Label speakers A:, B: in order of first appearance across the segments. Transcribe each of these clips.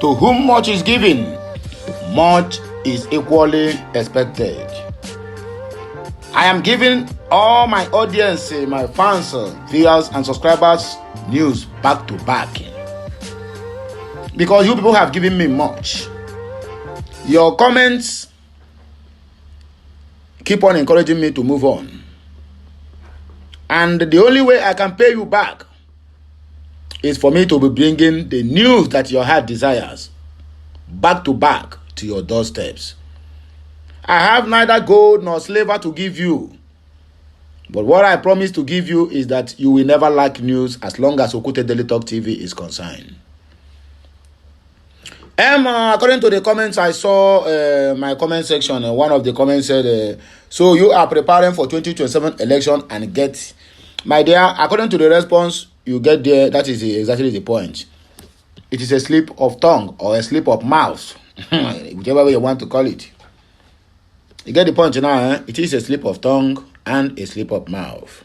A: To whom much is given, much is equally expected. I am giving all my audience, my fans, viewers, and subscribers news back to back. Because you people have given me much. Your comments keep on encouraging me to move on. And the only way I can pay you back is for me to be bringing the news that your heart desires back to back to your doorsteps. I have neither gold nor silver to give you. But what I promise to give you is that you will never lack news as long as Okute Daily Talk TV is concerned. According to the comments I saw, my comment section, one of the comments said, so you are preparing for 2027 election and get, my dear, according to the response you get there, that is exactly the point. It is a slip of tongue or a slip of mouth, whichever way you want to call it. You get the point now, It is a slip of tongue and a slip of mouth.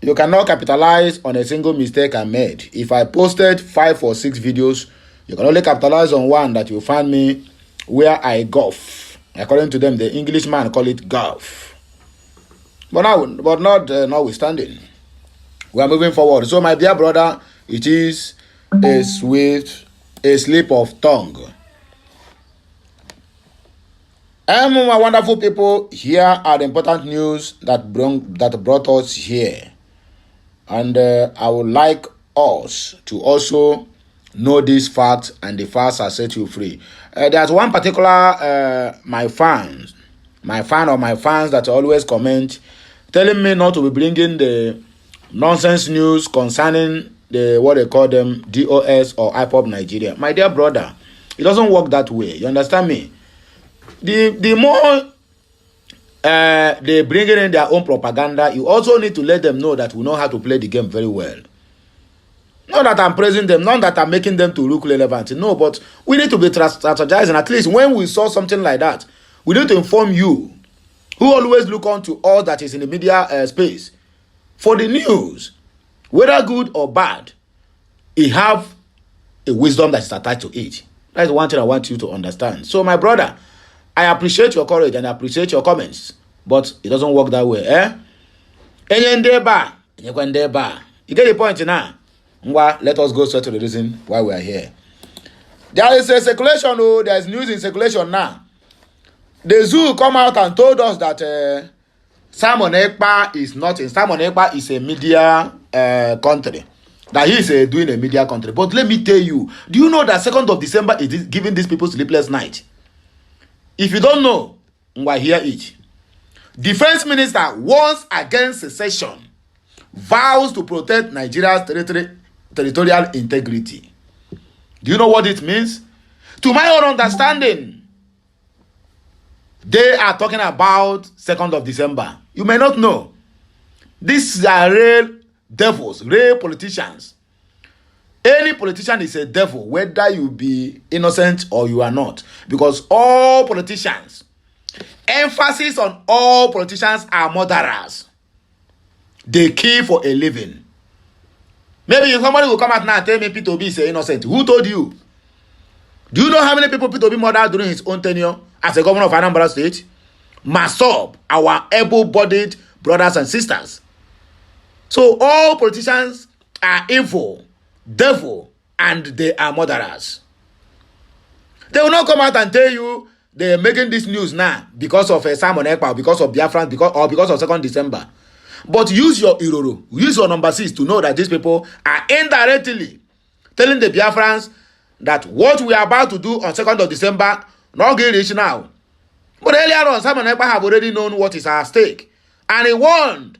A: You cannot capitalize on a single mistake I made. If I posted 5 or 6 videos, you can only capitalize on one that you find me where I Govt. According to them, the Englishman call it Govt. But notwithstanding, we are moving forward. So, my dear brother, it is a slip of tongue. My wonderful people, here are the important news that brought us here. And I would like us to also know this fact, and the facts are set you free. There's one particular my fan that always comment, telling me not to be bringing the nonsense news concerning the what they call them DOS or IPOP Nigeria. My dear brother, it doesn't work that way. You understand me? The more they bring in their own propaganda, you also need to let them know that we know how to play the game very well. Not that I'm praising them, not that I'm making them to look relevant. No, but we need to be strategizing. At least when we saw something like that, we need to inform you, who always look on to all that is in the media space, for the news, whether good or bad. You have a wisdom that is attached to it. That's one thing I want you to understand. So, my brother, I appreciate your courage and I appreciate your comments, but it doesn't work that way, You get the point now? Let us go straight to the reason why we are here. There is a circulation, there is news in circulation now. The zoo come out and told us that Simon Kpai is not in. Simon Kpai is a media country. That he is doing a media country. But let me tell you, do you know that 2nd of December is giving these people sleepless night? If you don't know, hear it. Defense Minister warns against secession, vows to protect Nigeria's territorial integrity. Do you know what it means? To my own understanding, they are talking about 2nd of December. You may not know. These are real devils, real politicians. Any politician is a devil, whether you be innocent or you are not. Because all politicians, emphasis on all politicians are murderers. They kill for a living. Maybe somebody will come out now and tell me P2B is innocent. Who told you? Do you know how many people P2B murdered during his own tenure as a governor of Anambra State? Masob, our able-bodied brothers and sisters. So all politicians are evil, devil, and they are murderers. They will not come out and tell you they are making this news now because of Simon Ekpa, because of Biafra, because of 2nd December. But use your Iroro, use your number 6 to know that these people are indirectly telling the Biafrans that what we are about to do on 2nd of December, not getting rich now. But earlier on, Simon Ekpa have already known what is at stake. And he warned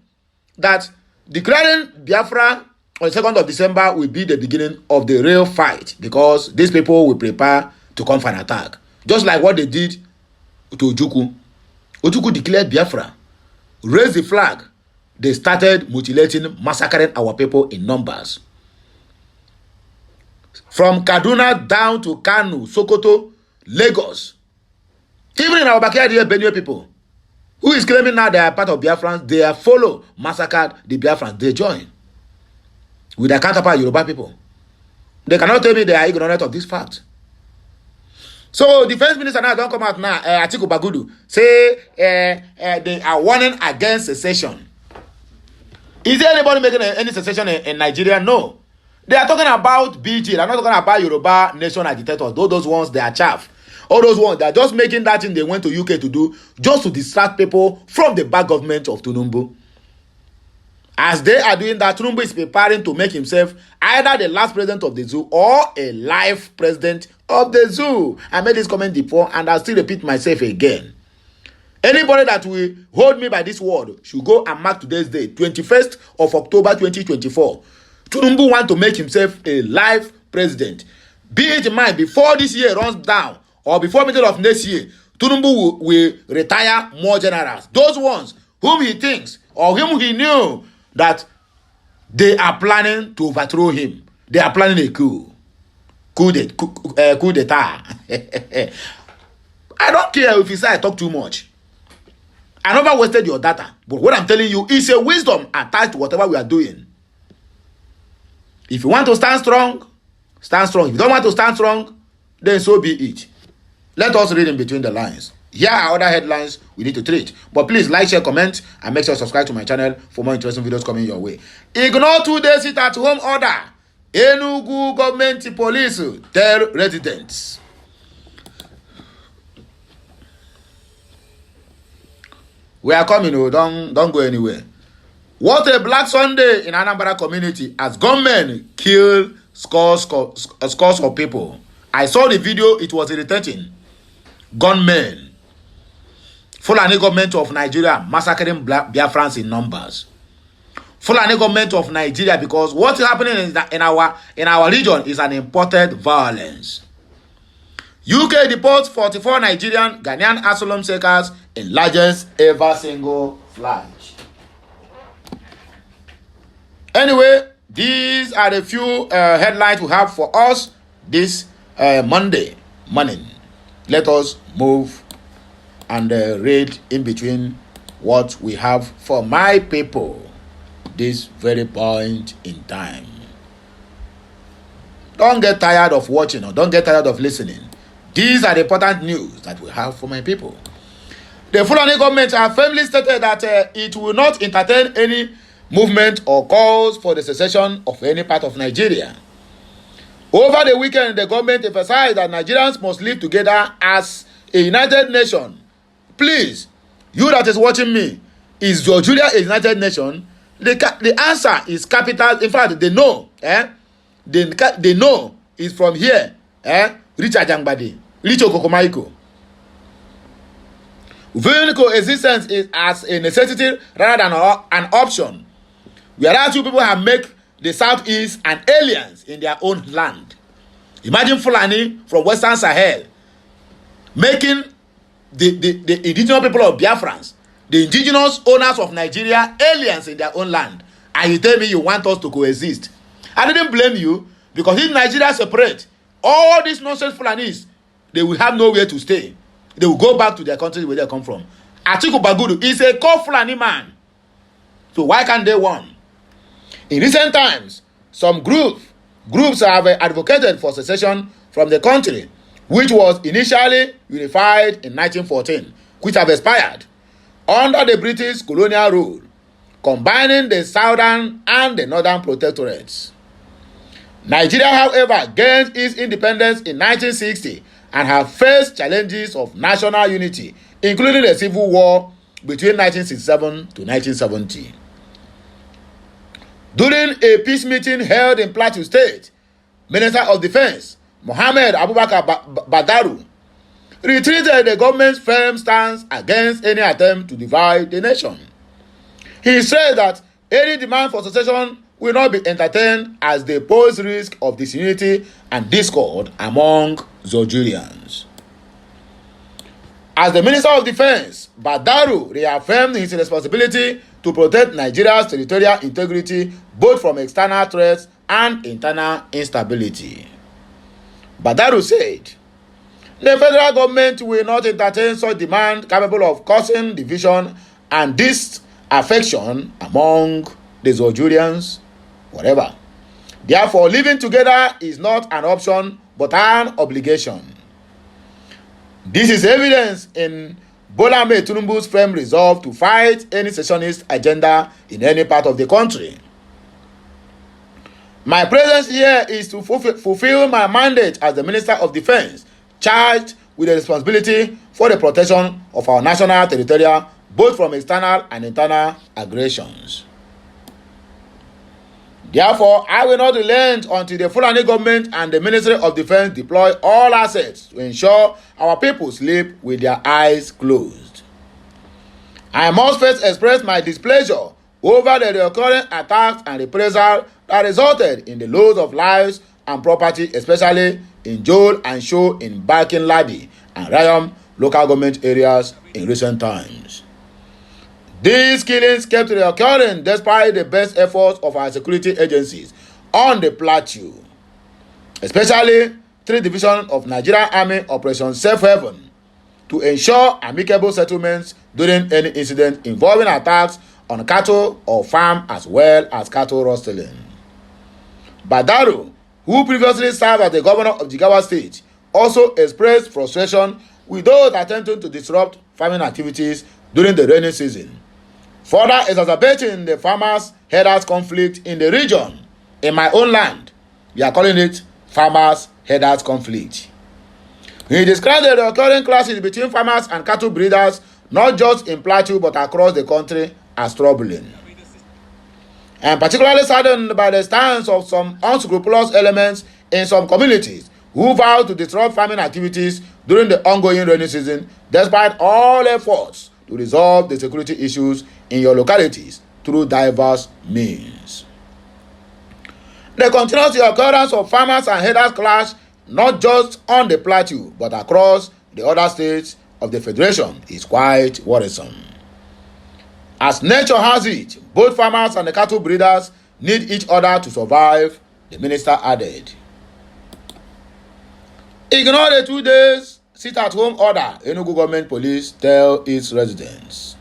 A: that declaring Biafra on 2nd of December will be the beginning of the real fight, because these people will prepare to come for an attack. Just like what they did to Ojukwu. Ojukwu declared Biafra, raised the flag. They started mutilating, massacring our people in numbers. From Kaduna down to Kano, Sokoto, Lagos. Even in our backyard here, Benue people, who is claiming now they are part of Biafrans, they are follow, massacred the Biafrans, they join with their counterpart Yoruba people. They cannot tell me they are ignorant of this fact. So defense minister now don't come out now. Atiku Bagudu say they are warning against secession. Is there anybody making any secession in Nigeria? No. They are talking about BG. They are not talking about Yoruba nation agitators. Those ones, they are chaff. All those ones, they are just making that thing they went to UK to do just to distract people from the bad government of Tinubu. As they are doing that, Tinubu is preparing to make himself either the last president of the zoo or a life president of the zoo. I made this comment before and I'll still repeat myself again. Anybody that will hold me by this word should go and mark today's date, 21st of October 2024. Tinubu want to make himself a life president. Be it in mind, before this year runs down or before middle of next year, Tinubu will retire more generals. Those ones whom he thinks or whom he knew that they are planning to overthrow him. They are planning a coup. Coup d'etat. I don't care if you say I talk too much. I never wasted your data. But what I'm telling you is a wisdom attached to whatever we are doing. If you want to stand strong, stand strong. If you don't want to stand strong, then so be it. Let us read in between the lines. Here are other headlines we need to treat. But please like, share, comment, and make sure to subscribe to my channel for more interesting videos coming your way. Ignore 2 days sit-at-home order. Enugu government police tell residents. We are coming, oh, don't go anywhere. What a Black Sunday in Anambra community as gunmen kill scores of people. I saw the video, it was irritating. Gunmen. Fulani government of Nigeria massacring Biafrans in numbers. Fulani government of Nigeria, because what is happening in our region is an imported violence. UK deports 44 Nigerian Ghanaian asylum seekers in largest ever single flight. Anyway, these are the few headlines we have for us this Monday morning. Let us move and read in between what we have for my people this very point in time. Don't get tired of watching or don't get tired of listening. These are the important news that we have for my people. The Fulani government have firmly stated that it will not entertain any movement or calls for the secession of any part of Nigeria. Over the weekend, the government emphasized that Nigerians must live together as a united nation. Please, you that is watching me, is Nigeria a united nation? The answer is capital. In fact, they know. They know is from here. Richard Jangbadi, Richo Kokomaiko. Viewing coexistence is as a necessity rather than an option. Whereas two people have made the Southeast an aliens in their own land. Imagine Fulani from Western Sahel making the indigenous people of Biafrans, the indigenous owners of Nigeria, aliens in their own land. And you tell me you want us to coexist. I didn't blame you, because if Nigeria separate, all these nonsense Fulanis, they will have nowhere to stay. They will go back to their country where they come from. Atiku Bagudu is a core Fulani man. So why can't they win? In recent times, some groups have advocated for secession from the country, which was initially unified in 1914, which have expired under the British colonial rule, combining the southern and the northern protectorates. Nigeria, however, gained its independence in 1960 and have faced challenges of national unity, including the civil war between 1967 to 1970. During a peace meeting held in Plateau State, Minister of Defense Mohammed Abubakar Badaru retreated the government's firm stance against any attempt to divide the nation. He said that any demand for secession will not be entertained as they pose risk of disunity and discord among Zojurians. As the Minister of Defense, Badaru reaffirmed his responsibility to protect Nigeria's territorial integrity both from external threats and internal instability. Badaru said, the federal government will not entertain such demand capable of causing division and disaffection among the Zojurians, whatever. Therefore, living together is not an option but an obligation. This is evidence in Bola Ahmed Tinubu's firm resolve to fight any secessionist agenda in any part of the country. My presence here is to fulfill my mandate as the Minister of Defense, charged with the responsibility for the protection of our national territory, both from external and internal aggressions. Therefore, I will not relent until the Fulani government and the Ministry of Defense deploy all assets to ensure our people sleep with their eyes closed. I must first express my displeasure over the recurrent attacks and reprisals that resulted in the loss of lives and property, especially in Joel and Sho in Bakin Ladi and Rayam local government areas in recent times. These killings kept recurring despite the best efforts of our security agencies on the plateau, especially 3 Division of Nigerian Army Operation Safe Haven, to ensure amicable settlements during any incident involving attacks on cattle or farm as well as cattle rustling. Badaro, who previously served as the governor of Jigawa State, also expressed frustration with those attempting to disrupt farming activities during the rainy season, further exacerbating the farmers-herders conflict in the region. In my own land, we are calling it farmers-herders conflict. He described the recurring clashes between farmers and cattle breeders, not just in Plateau but across the country, as troubling. I am particularly saddened by the stance of some unscrupulous elements in some communities who vow to disrupt farming activities during the ongoing rainy season, despite all efforts to resolve the security issues in your localities through diverse means. The continuous occurrence of farmers and herders clash not just on the plateau but across the other states of the Federation is quite worrisome. As nature has it, both farmers and the cattle breeders need each other to survive, the minister added. Ignore the 2 days sit-at-home order, Enugu government police tell its residents.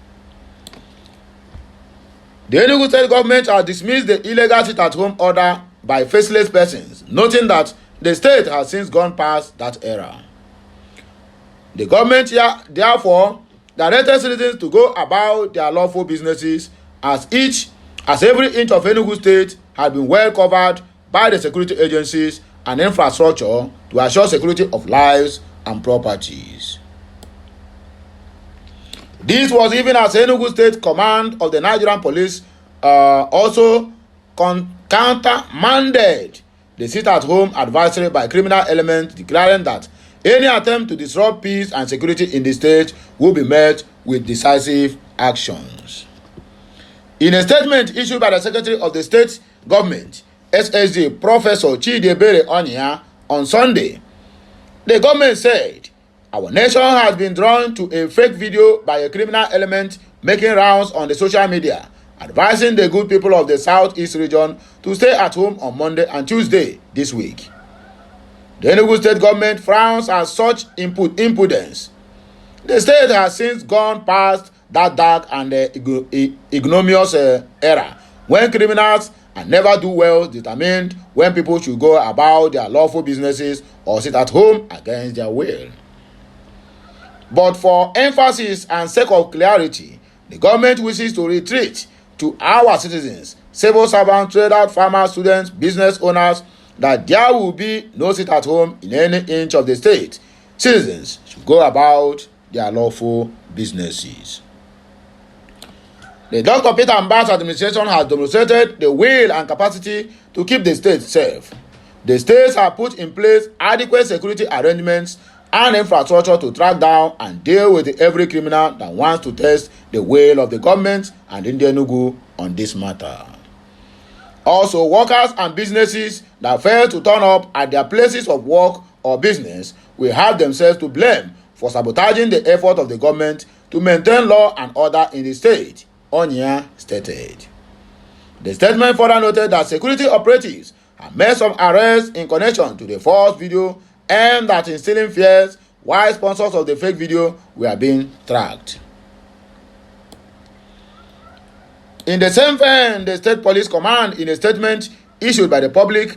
A: The Enugu state government has dismissed the illegal sit-at-home order by faceless persons, noting that the state has since gone past that era. The government therefore directed citizens to go about their lawful businesses as every inch of Enugu state had been well covered by the security agencies and infrastructure to assure security of lives and properties. This was even as Enugu State Command of the Nigerian Police also countermanded the sit-at-home advisory by criminal elements, declaring that any attempt to disrupt peace and security in the state will be met with decisive actions. In a statement issued by the Secretary of the State Government, SSD, Professor Chidiebere Onyia, on Sunday, the government said, "Our nation has been drawn to a fake video by a criminal element making rounds on the social media, advising the good people of the Southeast region to stay at home on Monday and Tuesday this week. The Enugu state government frowns at such impudence. The state has since gone past that dark and ignominious era when criminals and never do well determined when people should go about their lawful businesses or sit at home against their will. But for emphasis and sake of clarity, the government wishes to retreat to our citizens, civil servants, traders, farmers, students, business owners, that there will be no sit at home in any inch of the state. Citizens should go about their lawful businesses." The Dr. Peter Mbah's administration has demonstrated the will and capacity to keep the state safe. The states have put in place adequate security arrangements and infrastructure to track down and deal with every criminal that wants to test the will of the government and Indian Enugu on this matter. Also, workers and businesses that fail to turn up at their places of work or business will have themselves to blame for sabotaging the effort of the government to maintain law and order in the state, Onyia stated. The statement further noted that security operatives have made some arrests in connection to the false video aimed at instilling fears, while sponsors of the fake video were being tracked. In the same vein, the State Police Command, in a statement issued by the police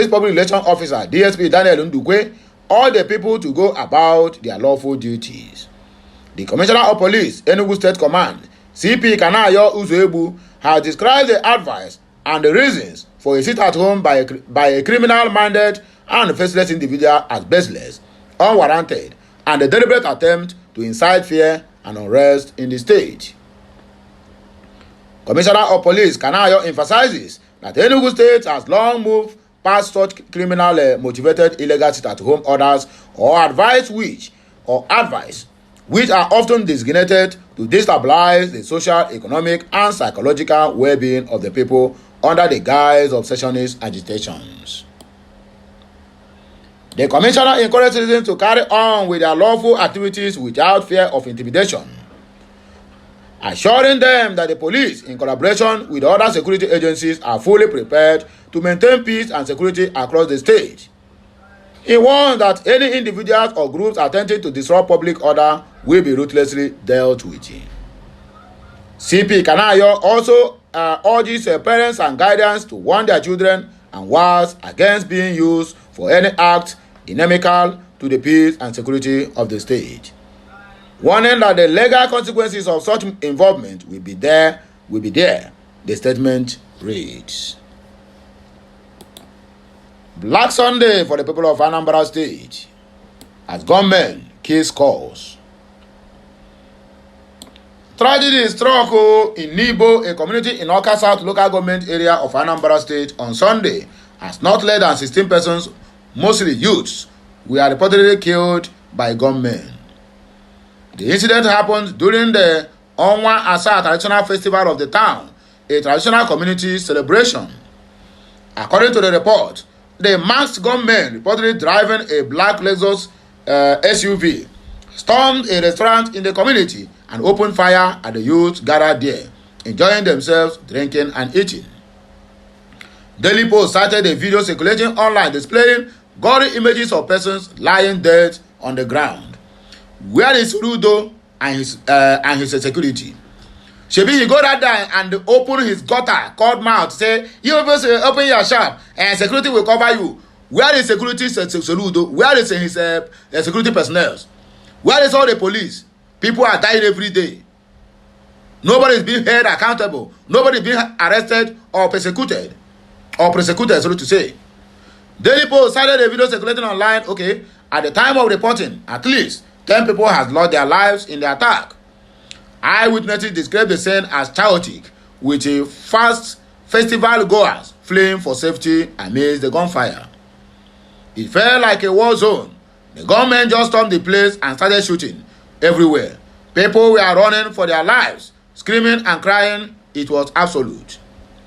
A: public relations officer, DSP Daniel Ndukwe, all the people to go about their lawful duties. The Commissioner of Police, Enugu State Command, CP Kanayo Uzuebu, has described the advice and the reasons for a sit-at-home by a criminal-minded and faceless individual as baseless, unwarranted, and a deliberate attempt to incite fear and unrest in the state. Commissioner of Police Kanayo emphasizes that Enugu State has long moved past such criminal-motivated illegal sit-at-home orders or advice which are often designated to destabilize the social, economic, and psychological well-being of the people under the guise of secessionist agitations. The commissioner encouraged citizens to carry on with their lawful activities without fear of intimidation, assuring them that the police, in collaboration with other security agencies, are fully prepared to maintain peace and security across the state. He warned that any individuals or groups attempting to disrupt public order will be ruthlessly dealt with. CP Kanayo also urges parents and guardians to warn their children and wards against being used for any act inimical to the peace and security of the state, warning that the legal consequences of such involvement will be there, the statement reads. Black Sunday for the people of Anambra State as gunmen kills cause. Tragedy struck in Nibo, a community in Awka South local government area of Anambra State on Sunday, as not less than 16 persons, mostly youths, were reportedly killed by gunmen. The incident happened during the Onwa Asa traditional festival of the town, a traditional community celebration. According to the report, the masked gunmen, reportedly driving a black Lexus SUV, stormed a restaurant in the community and opened fire at the youth gathered there, enjoying themselves, drinking and eating. Daily Post cited a video circulating online displaying gory images of persons lying dead on the ground. Where is Rudo and his security? Shebi, he go that there and open his gutter, cold mouth, say, you open your shop and security will cover you. Where is security Soludo? Where is his security personnel? Where is all the police? People are dying every day. Nobody is being held accountable. Nobody is being arrested or persecuted. So to say. Daily Post cited a video circulating online. Okay, at the time of reporting, at least 10 people has lost their lives in the attack. Eyewitnesses described the scene as chaotic, with a fast festival goers fleeing for safety amidst the gunfire. It felt like a war zone. The gunmen just stormed the place and started shooting everywhere. People were running for their lives, screaming and crying. It was absolute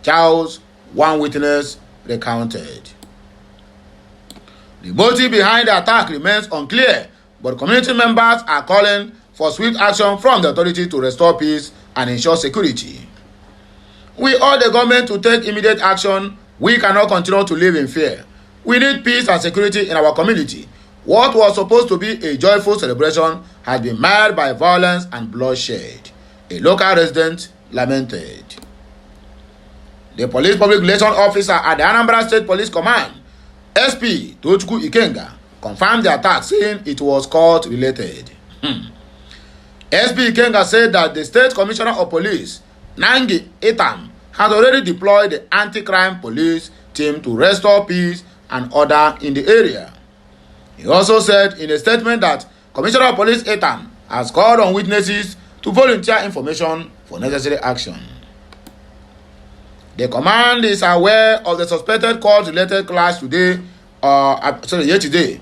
A: chaos, one witness recounted. The motive behind the attack remains unclear, but community members are calling for swift action from the authority to restore peace and ensure security. We urge the government to take immediate action. We cannot continue to live in fear. We need peace and security in our community. What was supposed to be a joyful celebration has been marred by violence and bloodshed, a local resident lamented. The police public relations officer at the Anambra State Police Command, SP Tochukwu Ikenga, confirmed the attack, saying it was court-related. SP Ikenga said that the State Commissioner of Police, Nangi Etam, has already deployed the anti-crime police team to restore peace and order in the area. He also said in a statement that Commissioner of Police Etam has called on witnesses to volunteer information for necessary action. The command is aware of the suspected court-related clash yesterday,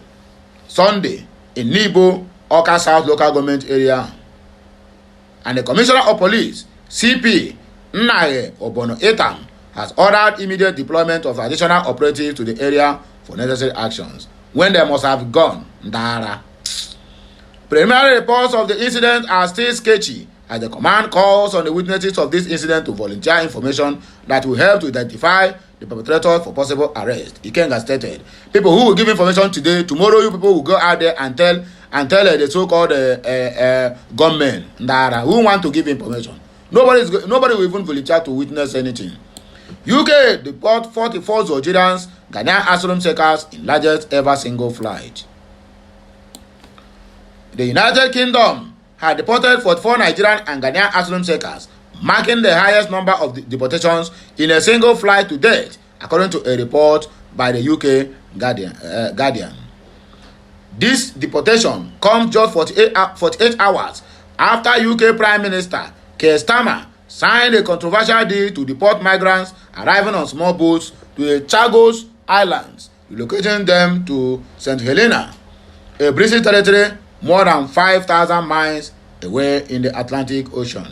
A: Sunday, in Nibo, Awka South local government area. And the Commissioner of Police, CP Nnaye Obono Etam, has ordered immediate deployment of additional operatives to the area for necessary actions, when they must have gone Ndara. Preliminary reports of the incident are still sketchy, as the command calls on the witnesses of this incident to volunteer information that will help to identify the perpetrators for possible arrest. Ikenga stated, people who will give information today, tomorrow you people will go out there and tell the so-called gunmen Ndara who want to give information. Nobody will even volunteer to witness anything. UK deport 44 Algerians, Ghanaian asylum seekers in largest ever single flight. The United Kingdom had deported 44 Nigerian and Ghanaian asylum seekers, marking the highest number of deportations in a single flight to date, according to a report by the UK Guardian. This deportation comes just 48 hours after UK Prime Minister Keir Starmer signed a controversial deal to deport migrants arriving on small boats to the Chagos Islands, relocating them to St. Helena, a British territory more than 5,000 miles away in the Atlantic Ocean.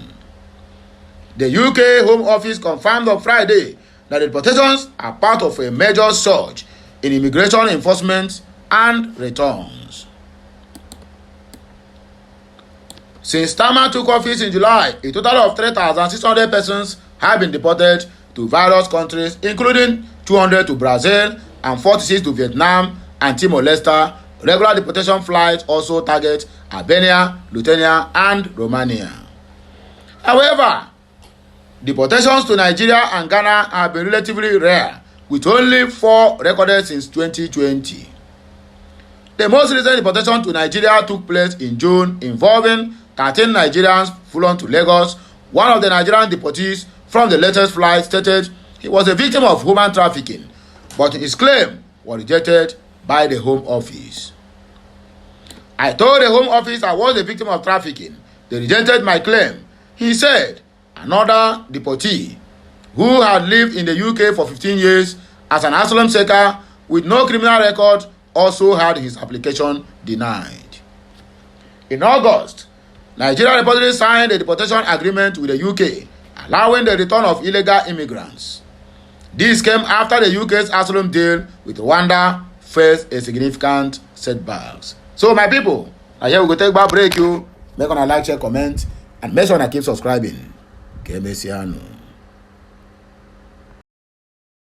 A: The UK Home Office confirmed on Friday that the deportations are part of a major surge in immigration enforcement and returns. Since Starmer took office in July, a total of 3,600 persons have been deported to various countries, including 200 to Brazil and 46 to Vietnam and Timor-Leste. Regular deportation flights also target Albania, Lithuania, and Romania. However, deportations to Nigeria and Ghana have been relatively rare, with only 4 recorded since 2020. The most recent deportation to Nigeria took place in June, involving 13 Nigerians flown to Lagos. One of the Nigerian deportees from the latest flight stated he was a victim of human trafficking, but his claim was rejected by the Home Office. I told the Home Office I was a victim of trafficking. They rejected my claim, he said. Another deportee who had lived in the UK for 15 years as an asylum seeker with no criminal record also had his application denied. In August, Nigeria reportedly signed a deportation agreement with the UK, allowing the return of illegal immigrants. This came after the UK's asylum deal with Rwanda faced a significant setbacks. So my people, now here we go take back break you. Make sure like, share, comment, and make sure to keep subscribing. Que Messiano.